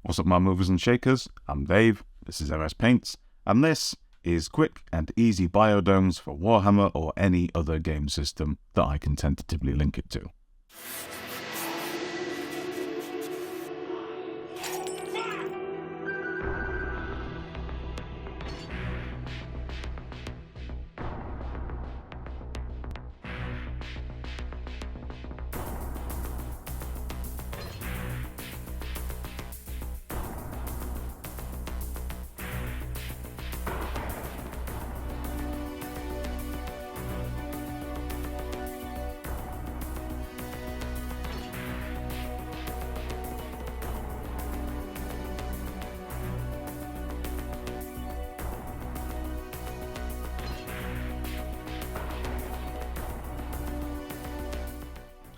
What's up, my movers and shakers? I'm Dave, this is MS Paints, and this is quick and easy biodomes for Warhammer or any other game system that I can tentatively link it to.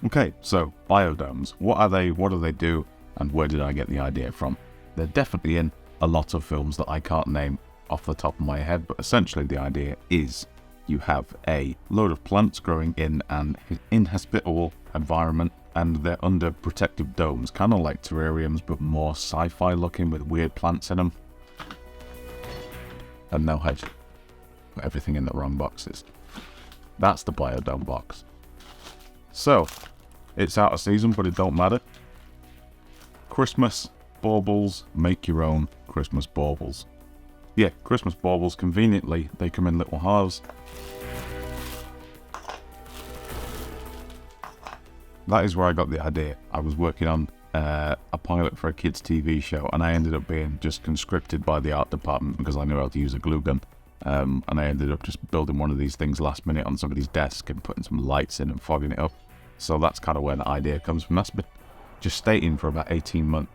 Okay, so biodomes. What are they, what do they do, and where did I get the idea from? They're definitely in a lot of films that I can't name off the top of my head, but essentially the idea is you have a load of plants growing in an inhospitable environment, and they're under protective domes, kind of like terrariums, but more sci-fi looking with weird plants in them. And no hedge. Put everything in the wrong boxes. That's the biodome box. So, it's out of season, but it don't matter. Christmas baubles, make your own Christmas baubles. Yeah, Christmas baubles, conveniently, they come in little halves. That is where I got the idea. I was working on a pilot for a kids' TV show, and I ended up being just conscripted by the art department because I knew how to use a glue gun. And I ended up just building one of these things last minute on somebody's desk and putting some lights in and fogging it up. So that's kind of where the idea comes from. That's been gestating for about 18 months.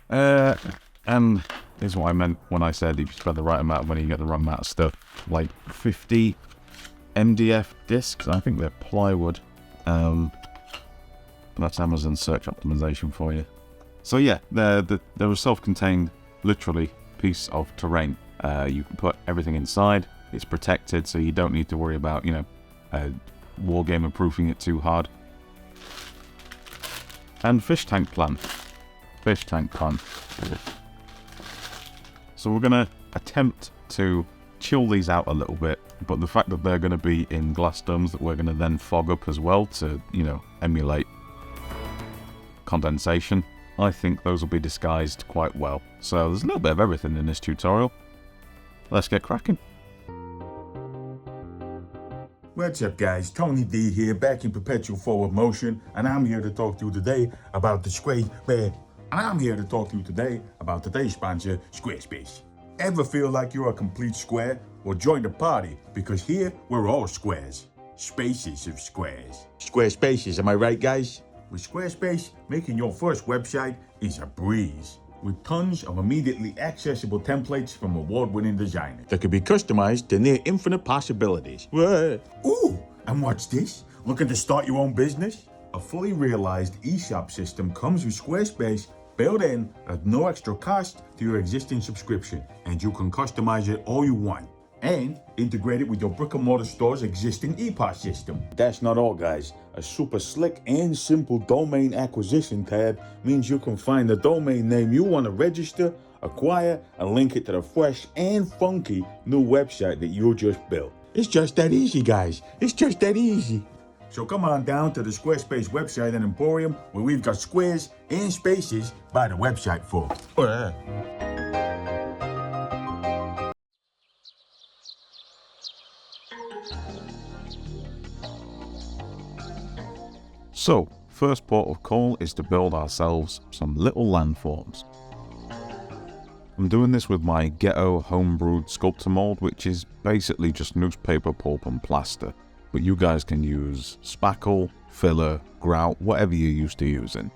And this is what I meant when I said if you spend the right amount of money, you get the wrong amount of stuff. Like 50 MDF discs. I think they're plywood. That's Amazon search optimization for you. So yeah, they're a self-contained, literally, piece of terrain. You can put everything inside. It's protected, so you don't need to worry about, Wargaming proofing it too hard. And fish tank plant. Fish tank plant. So we're going to attempt to chill these out a little bit, but the fact that they're going to be in glass domes that we're going to then fog up as well to, emulate condensation, I think those will be disguised quite well. So there's a little bit of everything in this tutorial. Let's get cracking. What's up, guys? Tony D here, back in perpetual forward motion, and I'm here to talk to you today about today's sponsor, Squarespace. Ever feel like you're a complete square? Well, join the party, because here we're all squares. Spaces of squares. Squarespaces, am I right, guys? With Squarespace, making your first website is a breeze. With tons of immediately accessible templates from award-winning designers that can be customized to near infinite possibilities. Ooh, and what's this? Looking to start your own business? A fully realized eShop system comes with Squarespace built in at no extra cost to your existing subscription, and you can customize it all you want. And integrate it with your brick-and-mortar store's existing EPOS system. That's not all, guys. A super slick and simple domain acquisition tab means you can find the domain name you want to register, acquire, and link it to the fresh and funky new website that you just built. It's just that easy, guys. It's just that easy. So come on down to the Squarespace website and emporium, where we've got squares and spaces by the website full. So, first port of call is to build ourselves some little landforms. I'm doing this with my ghetto homebrewed sculptor mold, which is basically just newspaper pulp and plaster. But you guys can use spackle, filler, grout, whatever you're used to using.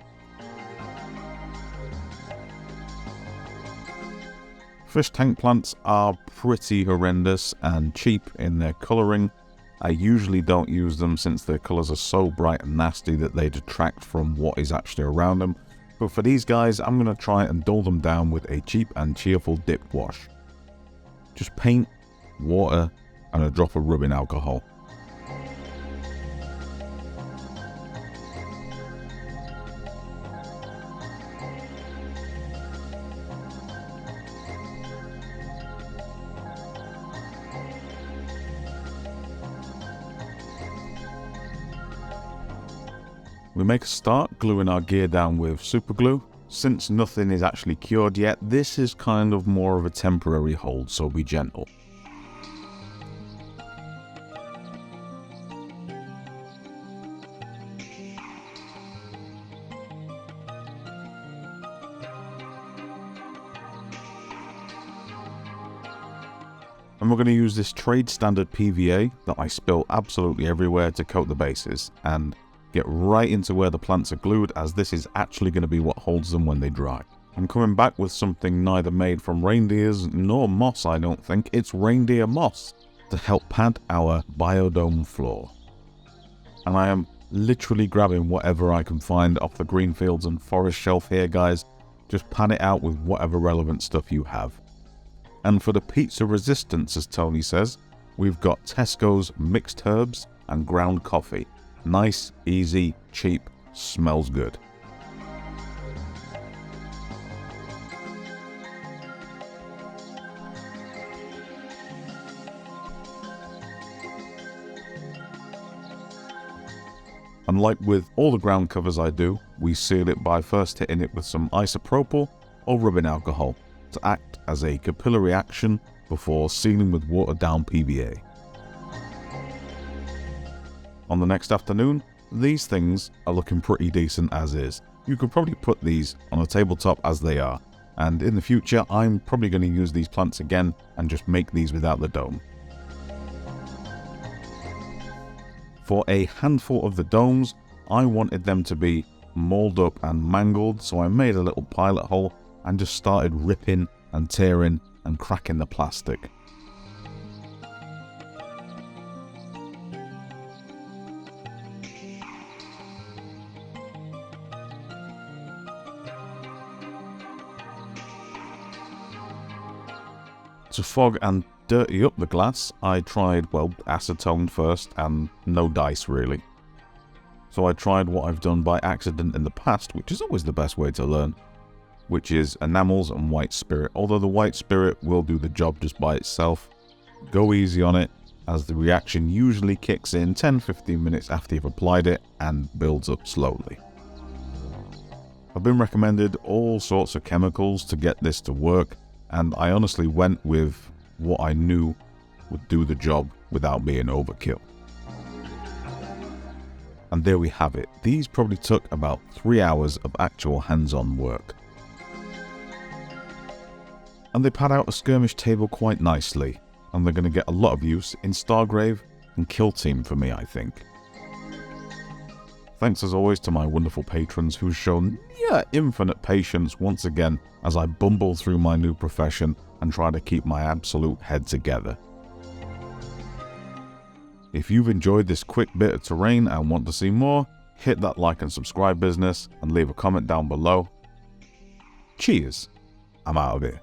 Fish tank plants are pretty horrendous and cheap in their colouring. I usually don't use them since their colours are so bright and nasty that they detract from what is actually around them. But for these guys, I'm going to try and dull them down with a cheap and cheerful dip wash. Just paint, water, and a drop of rubbing alcohol. We make a start gluing our gear down with super glue. Since nothing is actually cured yet, this is kind of more of a temporary hold, so be gentle. And we're going to use this trade standard PVA that I spill absolutely everywhere to coat the bases and get right into where the plants are glued, as this is actually going to be what holds them when they dry. I'm coming back with something neither made from reindeers nor moss, I don't think. It's reindeer moss to help pad our biodome floor. And I am literally grabbing whatever I can find off the greenfields and forest shelf here, guys. Just pad it out with whatever relevant stuff you have. And for the pizza resistance, as Tony says, we've got Tesco's mixed herbs and ground coffee. Nice, easy, cheap, smells good. And like with all the ground covers I do, we seal it by first hitting it with some isopropyl or rubbing alcohol to act as a capillary action before sealing with watered down PVA. On the next afternoon, these things are looking pretty decent as is. You could probably put these on a tabletop as they are, and in the future I'm probably going to use these plants again and just make these without the dome. For a handful of the domes, I wanted them to be mauled up and mangled, so I made a little pilot hole and just started ripping and tearing and cracking the plastic. To fog and dirty up the glass, I tried, well, acetone first and no dice really. So I tried what I've done by accident in the past, which is always the best way to learn, which is enamels and white spirit. Although the white spirit will do the job just by itself. Go easy on it, as the reaction usually kicks in 10-15 minutes after you've applied it and builds up slowly. I've been recommended all sorts of chemicals to get this to work, and I honestly went with what I knew would do the job without being overkill. And there we have it. These probably took about 3 hours of actual hands-on work. And they pad out a skirmish table quite nicely, and they're going to get a lot of use in Stargrave and Kill Team for me, I think. Thanks as always to my wonderful patrons who've shown near infinite patience once again as I bumble through my new profession and try to keep my absolute head together. If you've enjoyed this quick bit of terrain and want to see more, hit that like and subscribe business and leave a comment down below. Cheers! I'm out of here.